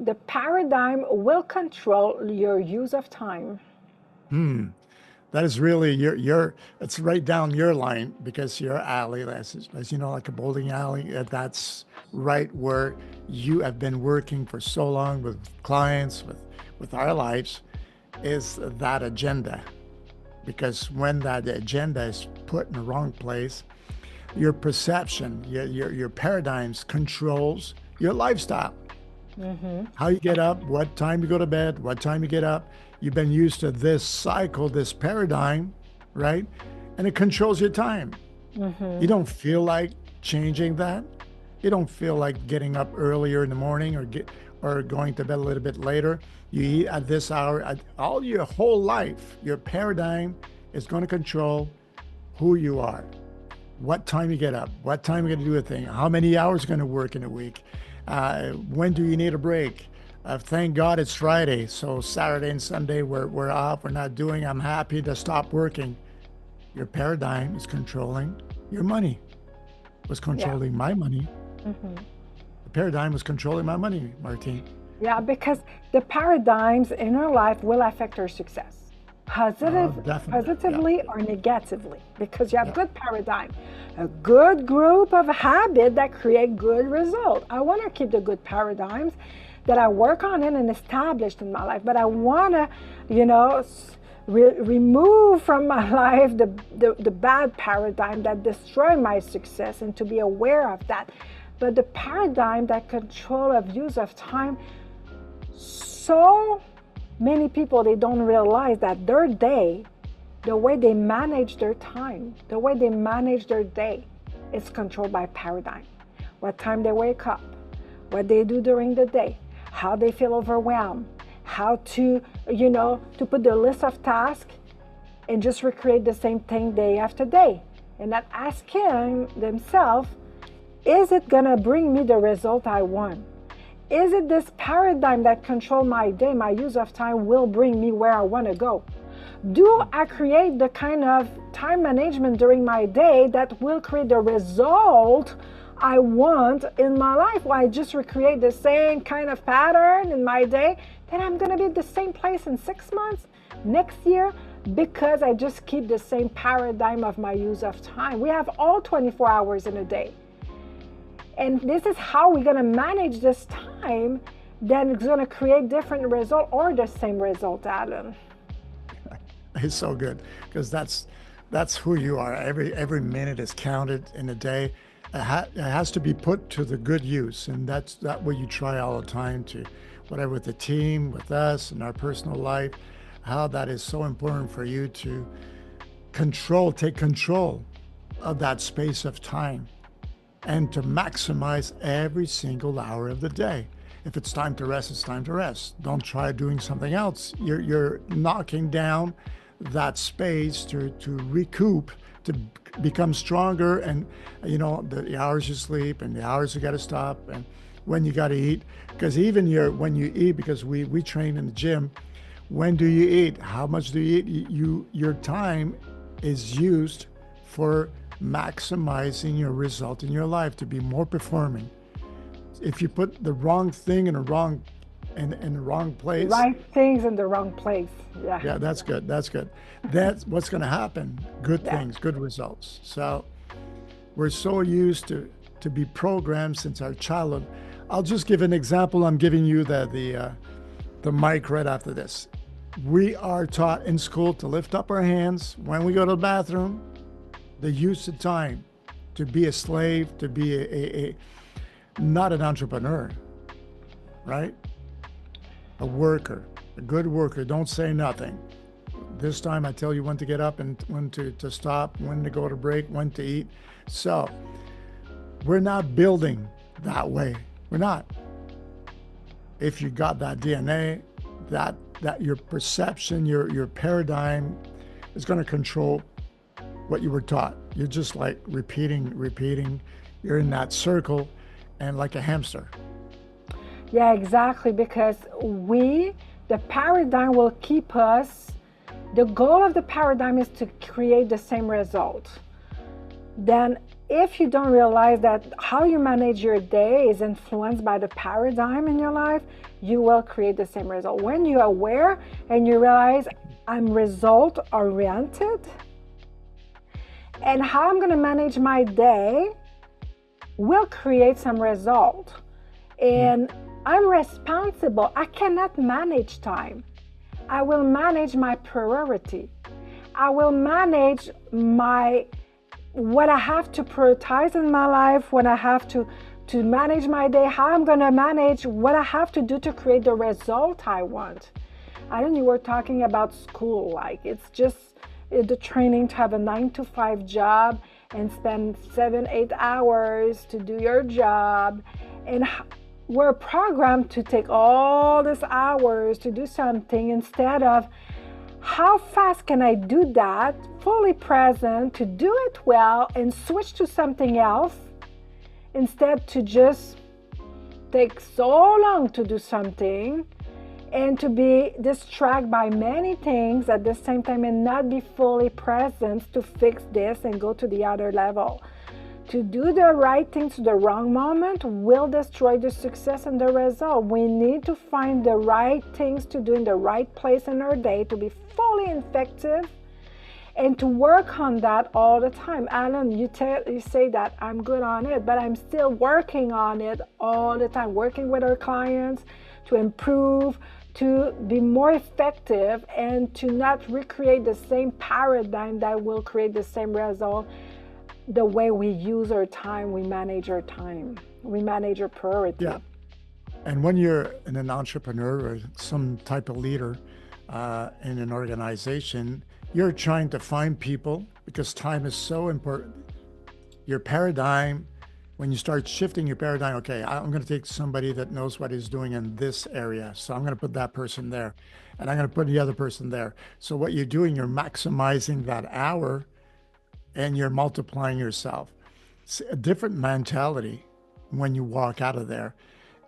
the paradigm will control your use of time. That is really it's right down your line because your alley, as you know, like a bowling alley, that's right where you have been working for so long with clients, with our lives, is that agenda. Because when that agenda is put in the wrong place, your perception, your paradigms controls your lifestyle. How you get up, what time you go to bed, what time you get up. You've been used to this cycle, this paradigm, right? And it controls your time. You don't feel like changing that. You don't feel like getting up earlier in the morning or going to bed a little bit later. You eat at this hour. All your whole life, your paradigm is going to control who you are, what time you get up, what time you're going to do a thing, how many hours you're going to work in a week, when do you need a break. Thank God it's Friday, so Saturday and Sunday we're off, we're not doing, I'm happy to stop working. Your paradigm is controlling your money, was Yeah. controlling my money. The paradigm was controlling my money, Martine. Yeah, because the paradigms in our life will affect our success, Definitely. Yeah, positively or negatively. Because you have yeah. good paradigm, a good group of habit that create good result. I want to keep the good paradigms that I work on it and established in my life, but I want to, remove from my life the bad paradigm that destroy my success and to be aware of that. But the paradigm that control of use of time, so many people, they don't realize that their day, the way they manage their time, the way they manage their day is controlled by paradigm. What time they wake up, what they do during the day, how they feel overwhelmed, how to, to put the list of tasks and just recreate the same thing day after day. And not asking themselves, is it gonna bring me the result I want? Is it this paradigm that control my day, my use of time will bring me where I want to go? Do I create the kind of time management during my day that will create the result I want in my life? Or I just recreate the same kind of pattern in my day, then I'm going to be at the same place in 6 months, next year, because I just keep the same paradigm of my use of time. We have all 24 hours in a day. And this is how we're going to manage this time, then it's going to create different result or the same result, Alan. It's so good because that's who you are. Every minute is counted in a day. It has to be put to the good use, and that's that what you try all the time to, whatever with the team, with us, in our personal life, how that is so important for you to take control of that space of time and to maximize every single hour of the day. If it's time to rest, it's time to rest. Don't try doing something else. You're knocking down that space to recoup, to become stronger, and the hours you sleep and the hours you got to stop and when you got to eat. Because even when you eat, because we train in the gym, when do you eat? How much do you eat? Your time is used for maximizing your result in your life to be more performing. If you put the wrong thing in the wrong place, Right things in the wrong place. Yeah. yeah, that's good. That's good. That's what's going to happen. Good Yeah. things, good results. So we're so used to be programmed since our childhood. I'll just give an example. I'm giving you the mic right after this. We are taught in school to lift up our hands when we go to the bathroom. The use of time to be a slave, to be a not an entrepreneur, right? A worker, a good worker. Don't say nothing. This time I tell you when to get up and when to stop, when to go to break, when to eat. So we're not building that way. We're not. If you got that DNA, that your perception, your paradigm is going to control what you were taught. You're just like repeating. You're in that circle and like a hamster. Yeah, exactly. Because the paradigm will keep us, the goal of the paradigm is to create the same result. Then if you don't realize that how you manage your day is influenced by the paradigm in your life, you will create the same result. When you're aware and you realize I'm result oriented and how I'm going to manage my day will create some result. And I'm responsible. I cannot manage time. I will manage my priority. I will manage what I have to prioritize in my life, when I have to manage my day, how I'm going to manage what I have to do to create the result I want. I know you were talking about school, like it's just the training to have a 9-to-5 job and spend 7-8 hours to do your job. And we're programmed to take all these hours to do something instead of how fast can I do that, fully present, to do it well and switch to something else instead to just take so long to do something and to be distracted by many things at the same time and not be fully present to fix this and go to the other level. To do the right things to the wrong moment will destroy the success and the result. We need to find the right things to do in the right place in our day to be fully effective and to work on that all the time. Alan, you say that I'm good on it, but I'm still working on it all the time, working with our clients to improve, to be more effective and to not recreate the same paradigm that will create the same result. The way we use our time, we manage our time, we manage our priority. Yeah. And when you're an entrepreneur or some type of leader in an organization, you're trying to find people because time is so important. Your paradigm, when you start shifting your paradigm, okay, I'm going to take somebody that knows what he's doing in this area. So I'm going to put that person there and I'm going to put the other person there. So what you're doing, you're maximizing that hour and you're multiplying yourself. It's a different mentality when you walk out of there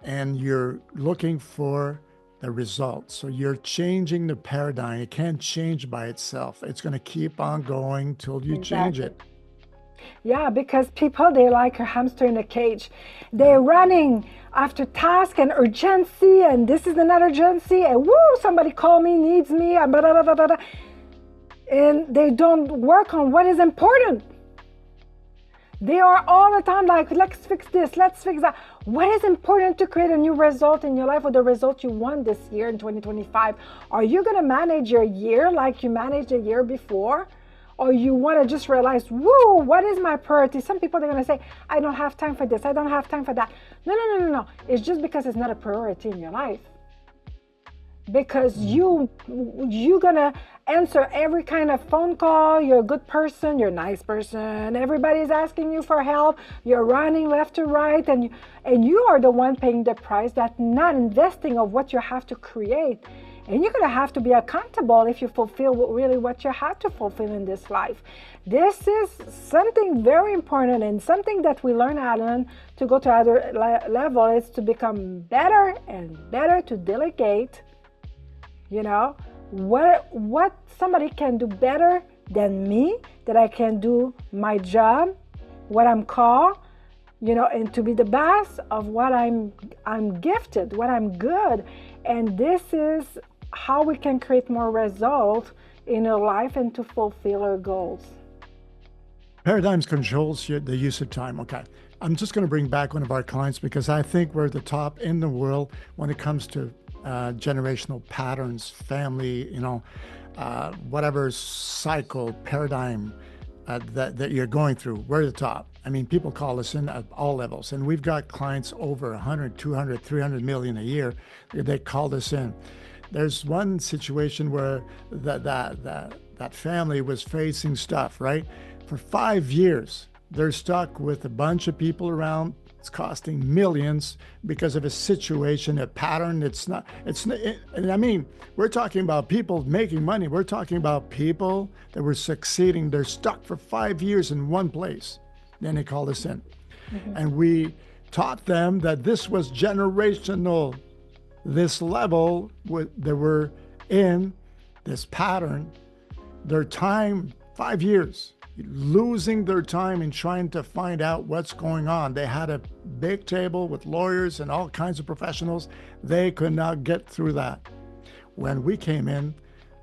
and you're looking for the results. So you're changing the paradigm. It can't change by itself. It's going to keep on going till you change it. Yeah, because people, they're like a hamster in a cage. They're running after task and urgency, and this is another urgency, and woo, somebody call me, needs me, and blah, blah, blah, blah, blah. And they don't work on what is important. They are all the time like, let's fix this, let's fix that. What is important to create a new result in your life or the result you want this year in 2025? Are you going to manage your year like you managed the year before? Or you want to just realize, whoa, what is my priority? Some people, they're going to say, I don't have time for this, I don't have time for that. No. It's just because it's not a priority in your life. Because you're gonna answer every kind of phone call. You're a good person, you're a nice person, everybody's asking you for help, you're running left to right, and you are the one paying the price, that not investing of what you have to create. And you're gonna have to be accountable if you fulfill really what you have to fulfill in this life. This is something very important and something that we learn, Alan, to go to other level is to become better and better to delegate. You know, what somebody can do better than me, that I can do my job, what I'm called, you know, and to be the best of what I'm gifted, what I'm good. And this is how we can create more results in our life and to fulfill our goals. Paradigms controls the use of time. Okay. I'm just going to bring back one of our clients because I think we're the top in the world when it comes to generational patterns, family, you know, whatever cycle, paradigm that you're going through, we're the top. I mean, people call us in at all levels, and we've got clients over 100, 200, 300 million a year. They called us in. There's one situation where that family was facing stuff, right? For 5 years, they're stuck with a bunch of people around. It's costing millions because of a situation, a pattern. And I mean, we're talking about people making money. We're talking about people that were succeeding. They're stuck for 5 years in one place. Then they called us in. Mm-hmm. And we taught them that this was generational. This level they were in, this pattern, their time 5 years, losing their time in trying to find out what's going on. They had a big table with lawyers and all kinds of professionals. They could not get through that. When we came in,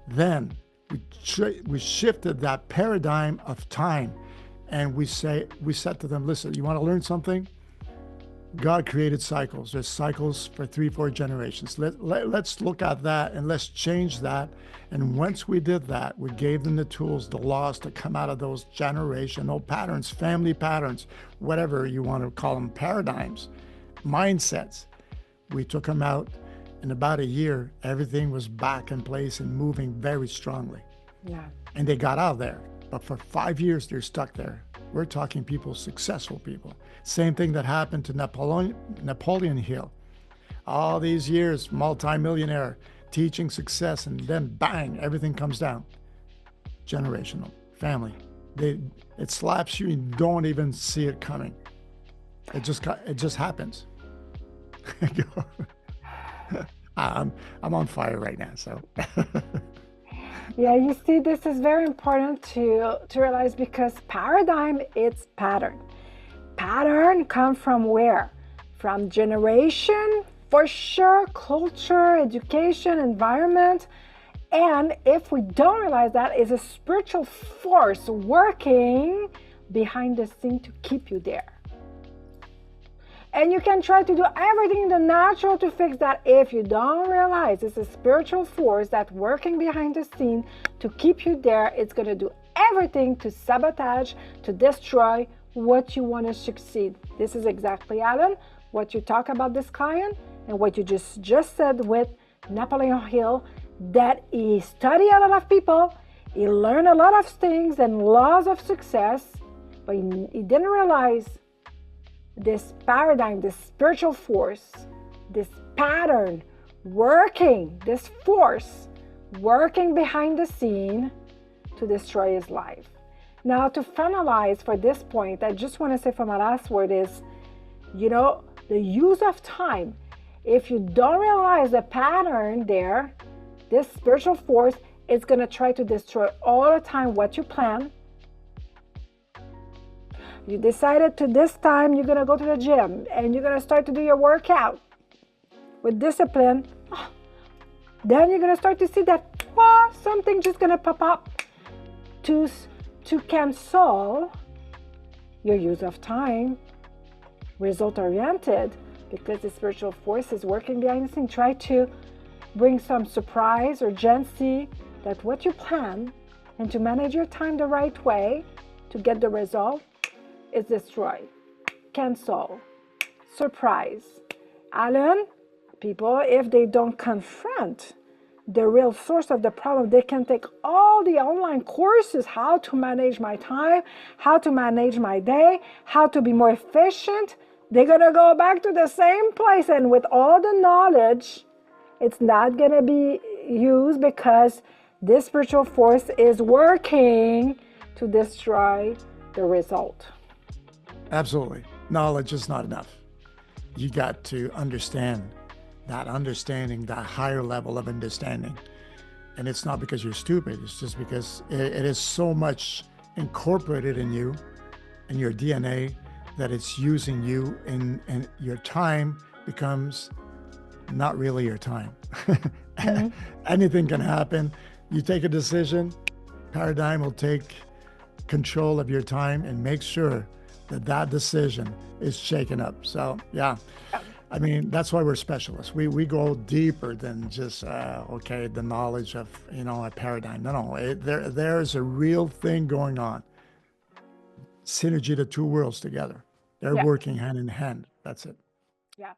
then we shifted that paradigm of time, and we said to them, listen, you want to learn something? God created cycles. There's cycles for 3-4 generations. Let's look at that and let's change that. And once we did that, we gave them the tools, the laws to come out of those generational patterns, family patterns, whatever you want to call them, paradigms, mindsets. We took them out. In about a year, everything was back in place and moving very strongly. Yeah. And they got out of there. But for 5 years, they're stuck there. We're talking people, successful people. Same thing that happened to Napoleon Hill. All these years, multimillionaire, teaching success, and then bang, everything comes down. Generational, family. It slaps you and you don't even see it coming. It just happens. I'm on fire right now, so. Yeah, you see, this is very important to realize, because paradigm, it's pattern. Pattern come from where? From generation, for sure, culture, education, environment. And if we don't realize that, it's a spiritual force working behind the scene to keep you there. And you can try to do everything in the natural to fix that. If you don't realize it's a spiritual force that's working behind the scene to keep you there, it's going to do everything to sabotage, to destroy what you want to succeed. This is exactly, Alan, what you talk about this client and what you just said with Napoleon Hill, that he studied a lot of people, he learned a lot of things and laws of success, but he didn't realize this paradigm, this spiritual force, this pattern working, this force working behind the scene to destroy his life. Now, to finalize for this point, I just want to say for my last word is, the use of time. If you don't realize the pattern there, this spiritual force is going to try to destroy all the time what you plan. You decided to this time you're going to go to the gym and you're going to start to do your workout with discipline. Then you're going to start to see that something just going to pop up to cancel your use of time, result-oriented, because the spiritual force is working behind the scene. Try to bring some surprise, urgency, that what you plan, and to manage your time the right way to get the result is destroyed, cancel, surprise. Alan, people, if they don't confront the real source of the problem, they can take all the online courses, how to manage my time, how to manage my day, how to be more efficient. They're going to go back to the same place, and with all the knowledge, it's not going to be used, because this spiritual force is working to destroy the result. Absolutely. Knowledge is not enough. You got to understand that higher level of understanding. And it's not because you're stupid. It's just because it is so much incorporated in you and your DNA that it's using you, and your time becomes not really your time. Mm-hmm. Anything can happen. You take a decision, paradigm will take control of your time and make sure that decision is shaken up. So yeah, I mean, that's why we're specialists. We go deeper than just the knowledge of a paradigm. No, there's a real thing going on. Synergy, the two worlds together. They're working hand in hand. That's it. Yeah.